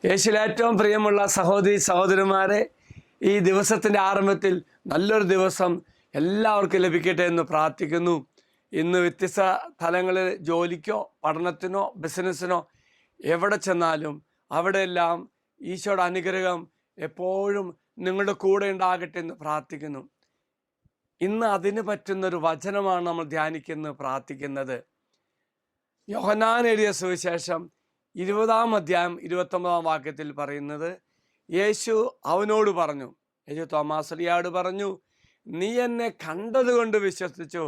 യേശുവിൽ ഏറ്റവും പ്രിയമുള്ള സഹോദരി സഹോദരന്മാരെ, ഈ ദിവസത്തിൻ്റെ ആരംഭത്തിൽ നല്ലൊരു ദിവസം എല്ലാവർക്കും ലഭിക്കട്ടെ എന്ന് പ്രാർത്ഥിക്കുന്നു. ഇന്ന് വ്യത്യസ്ത തലങ്ങളിൽ ജോലിക്കോ പഠനത്തിനോ ബിസിനസ്സിനോ എവിടെ ചെന്നാലും അവിടെയെല്ലാം ഈശോയുടെ അനുഗ്രഹം എപ്പോഴും നിങ്ങളുടെ കൂടെ ഉണ്ടാകട്ടെ എന്ന് പ്രാർത്ഥിക്കുന്നു. ഇന്ന് അതിന് പറ്റുന്നൊരു വചനമാണ് നമ്മൾ ധ്യാനിക്കുന്നത്, പ്രാർത്ഥിക്കുന്നത്. യോഹന്നാൻ എഴുതിയ സുവിശേഷം 20-ാം അധ്യായം 29-ാം വാക്യത്തിൽ പറയുന്നത്, യേശു അവനോട് പറഞ്ഞു, യേശു തോമാസ്ലിയോട് പറഞ്ഞു, നീ എന്നെ കണ്ടതുകൊണ്ട് വിശ്വസിച്ചു,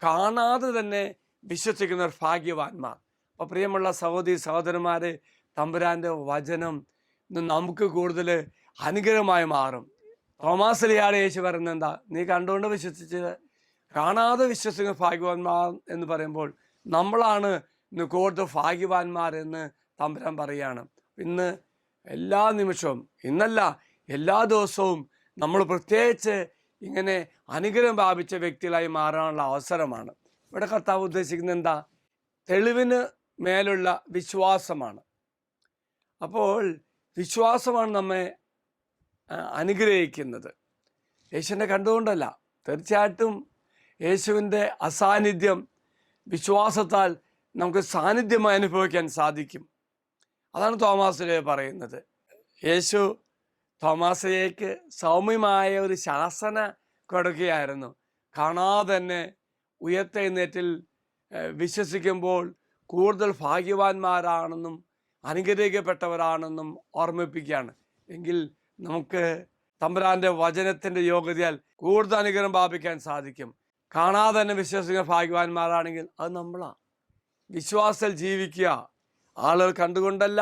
കാണാതെ തന്നെ വിശ്വസിക്കുന്നവർ ഭാഗ്യവാന്മാർ. അപ്പോൾ പ്രിയമുള്ള സഹോദരി സഹോദരന്മാരെ, തമ്പുരാൻ്റെ വചനം നമുക്ക് കൂടുതൽ അനുഗ്രഹമായി മാറും. തോമാസ്ലിയോട് യേശു പറയുന്നത് എന്താ? നീ കണ്ടുകൊണ്ട് വിശ്വസിച്ചത്, കാണാതെ വിശ്വസിക്കുന്ന ഭാഗ്യവാന്മാർ എന്ന് പറയുമ്പോൾ നമ്മളാണ് ഇന്ന് കൂടുതൽ ഭാഗ്യവാന്മാർ എന്ന് തമ്പുരാൻ പറയുകയാണ്. ഇന്ന് എല്ലാ നിമിഷവും, ഇന്നല്ല എല്ലാ ദിവസവും നമ്മൾ പ്രത്യേകിച്ച് ഇങ്ങനെ അനുഗ്രഹം പ്രാപിച്ച വ്യക്തികളായി മാറാനുള്ള അവസരമാണ്. ഇവിടെ കർത്താവ് ഉദ്ദേശിക്കുന്നത് എന്താ? തെളിവിന് മേലുള്ള വിശ്വാസമാണ്. അപ്പോൾ വിശ്വാസമാണ് നമ്മെ അനുഗ്രഹിക്കുന്നത്. യേശുവിനെ കണ്ടുകൊണ്ടല്ല, തീർച്ചയായിട്ടും യേശുവിൻ്റെ അസാന്നിധ്യം വിശ്വാസത്താൽ നമുക്ക് സാന്നിധ്യമായി അനുഭവിക്കാൻ സാധിക്കും. അതാണ് തോമാസ്ലിഹ പറയുന്നത്. യേശു തോമാസ്ലിഹയ്ക്ക് സൗമ്യമായ ഒരു ശാസന കൊടുക്കുകയായിരുന്നു. കാണാതെ തന്നെ ഉയർത്തെഴുന്നേറ്റിൽ വിശ്വസിക്കുമ്പോൾ കൂടുതൽ ഭാഗ്യവാന്മാരാണെന്നും അനുഗ്രഹിക്കപ്പെട്ടവരാണെന്നും ഓർമ്മിപ്പിക്കുകയാണ്. എങ്കിൽ നമുക്ക് തമ്പുരാൻ്റെ വചനത്തിൻ്റെ യോഗ്യതയാൽ കൂടുതൽ അനുഗ്രഹം പ്രാപിക്കാൻ സാധിക്കും. കാണാതെ തന്നെ വിശ്വസിക്കുന്ന ഭാഗ്യവാന്മാരാണെങ്കിൽ അത് നമ്മളാണ്. വിശ്വാസത്തിൽ ജീവിക്കുക, ആളുകൾ കണ്ടുകൊണ്ടല്ല,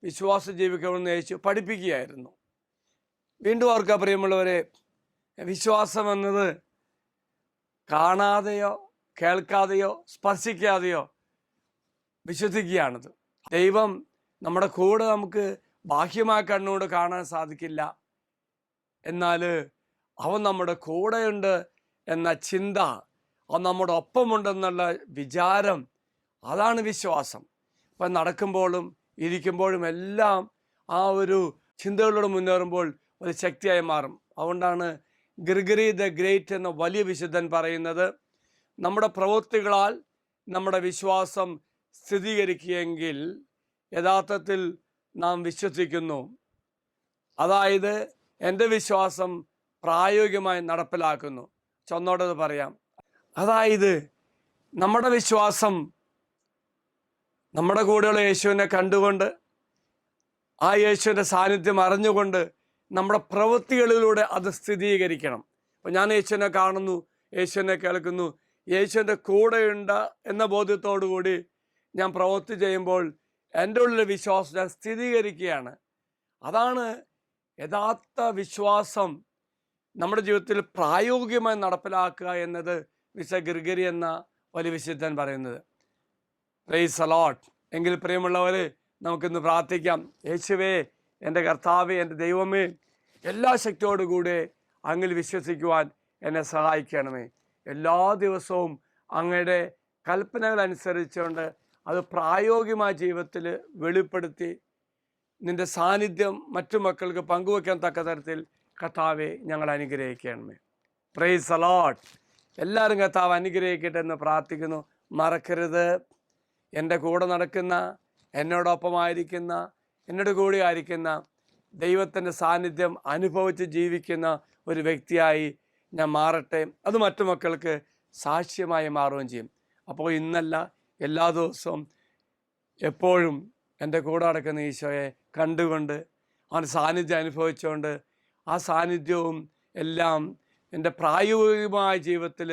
വിശ്വാസം ജീവിക്കണമെന്ന് യേശു പഠിപ്പിക്കുകയായിരുന്നു. വീണ്ടും ഓർക്കുക പ്രിയമുള്ളവരെ, വിശ്വാസം എന്നത് കാണാതെയോ കേൾക്കാതെയോ സ്പർശിക്കാതെയോ വിശ്വസിക്കുകയാണത്. ദൈവം നമ്മുടെ കൂടെ നമുക്ക് ബാഹ്യമായ കണ്ണുകൊണ്ട് കാണാൻ സാധിക്കില്ല, എന്നാൽ അവൻ നമ്മുടെ കൂടെയുണ്ട് എന്ന ചിന്ത, അവൻ നമ്മുടെ ഒപ്പമുണ്ടെന്നുള്ള വിചാരം, അതാണ് വിശ്വാസം. ഇപ്പം നടക്കുമ്പോഴും ഇരിക്കുമ്പോഴും എല്ലാം ആ ഒരു ചിന്തകളോട് മുന്നേറുമ്പോൾ ഒരു ശക്തിയായി മാറും. അതുകൊണ്ടാണ് ഗ്രിഗറി ദ ഗ്രേറ്റ് എന്ന വലിയ വിശുദ്ധൻ പറയുന്നത്, നമ്മുടെ പ്രവൃത്തികളാൽ നമ്മുടെ വിശ്വാസം സ്ഥിരീകരിക്കുകയെങ്കിൽ യഥാർത്ഥത്തിൽ നാം വിശ്വസിക്കുന്നു. അതായത് എൻ്റെ വിശ്വാസം പ്രായോഗികമായി നടപ്പിലാക്കുന്നു. ചൊന്നോടത് പറയാം. അതായത് നമ്മുടെ വിശ്വാസം നമ്മുടെ കൂടെയുള്ള യേശുവിനെ കണ്ടുകൊണ്ട്, ആ യേശുവിൻ്റെ സാന്നിധ്യം അറിഞ്ഞുകൊണ്ട് നമ്മുടെ പ്രവൃത്തികളിലൂടെ അത് സ്ഥിരീകരിക്കണം. അപ്പോൾ ഞാൻ യേശുവിനെ കാണുന്നു, യേശുവിനെ കേൾക്കുന്നു, യേശുവിൻ്റെ കൂടെയുണ്ട് എന്ന ബോധ്യത്തോടു കൂടി ഞാൻ പ്രവൃത്തി ചെയ്യുമ്പോൾ എൻ്റെ ഉള്ളിലെ വിശ്വാസം ഞാൻ സ്ഥിരീകരിക്കുകയാണ്. അതാണ് യഥാർത്ഥ വിശ്വാസം നമ്മുടെ ജീവിതത്തിൽ പ്രായോഗികമായി നടപ്പിലാക്കുക എന്നത് വിശുദ്ധ ഗ്രിഗറി എന്ന വലിയ വിശുദ്ധൻ പറയുന്നത്. Praise the Lord. എങ്കിൽ പ്രിയമുള്ളവരെ, നമുക്കിന്ന് പ്രാർത്ഥിക്കാം. യേശുവേ, എൻ്റെ കർത്താവേ, എൻ്റെ ദൈവമേ, എല്ലാ ശക്തിയോടുകൂടെ അങ്ങിൽ വിശ്വസിക്കുവാൻ എന്നെ സഹായിക്കണമേ. എല്ലാ ദിവസവും അങ്ങയുടെ കൽപ്പനകൾ അനുസരിച്ചുകൊണ്ട് അത് പ്രായോഗികമായ ജീവിതത്തിൽ വെളിപ്പെടുത്തി നിൻ്റെ സാന്നിധ്യം മറ്റു മക്കൾക്ക് പങ്കുവെക്കാൻ തക്ക തരത്തിൽ കർത്താവെ ഞങ്ങൾ അനുഗ്രഹിക്കണമേ. Praise the Lord. എല്ലാവരും കർത്താവ് അനുഗ്രഹിക്കട്ടെ എന്ന് പ്രാർത്ഥിക്കുന്നു. മറക്കരുത്, എൻ്റെ കൂടെ നടക്കുന്ന, എന്നോടൊപ്പമായിരിക്കുന്ന, എന്നോട് കൂടെ ആയിരിക്കുന്ന ദൈവത്തിൻ്റെ സാന്നിധ്യം അനുഭവിച്ച് ജീവിക്കുന്ന ഒരു വ്യക്തിയായി ഞാൻ മാറട്ടെ. അത് മറ്റു മക്കൾക്ക് സാക്ഷ്യമായി മാറുകയും ചെയ്യും. അപ്പോൾ ഇന്നല്ല, എല്ലാ ദിവസവും എപ്പോഴും എൻ്റെ കൂടെ നടക്കുന്ന ഈശോയെ കണ്ടുകൊണ്ട് അവൻ സാന്നിധ്യം അനുഭവിച്ചുകൊണ്ട് ആ സാന്നിധ്യവും എല്ലാം എൻ്റെ പ്രായോഗികമായ ജീവിതത്തിൽ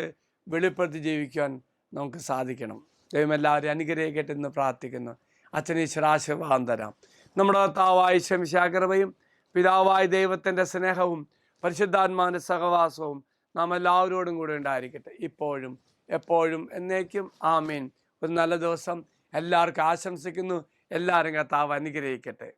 വെളിപ്പെടുത്തി ജീവിക്കാൻ നമുക്ക് സാധിക്കണം. ദൈവം എല്ലാവരും അനുഗ്രഹിക്കട്ടെ എന്ന് പ്രാർത്ഥിക്കുന്നു. അച്ഛനീശ്വരാശീർവാദം തരാം. നമ്മുടെ കർത്താവായ ശംശാകൃപയും പിതാവായ ദൈവത്തിൻ്റെ സ്നേഹവും പരിശുദ്ധാത്മാവിൻ്റെ സഹവാസവും നാം എല്ലാവരോടും കൂടെ ഉണ്ടായിരിക്കട്ടെ, ഇപ്പോഴും എപ്പോഴും എന്നേക്കും. ആമീൻ. ഒരു നല്ല ദിവസം എല്ലാവർക്കും ആശംസിക്കുന്നു. എല്ലാവരും കർത്താവ് അനുഗ്രഹിക്കട്ടെ.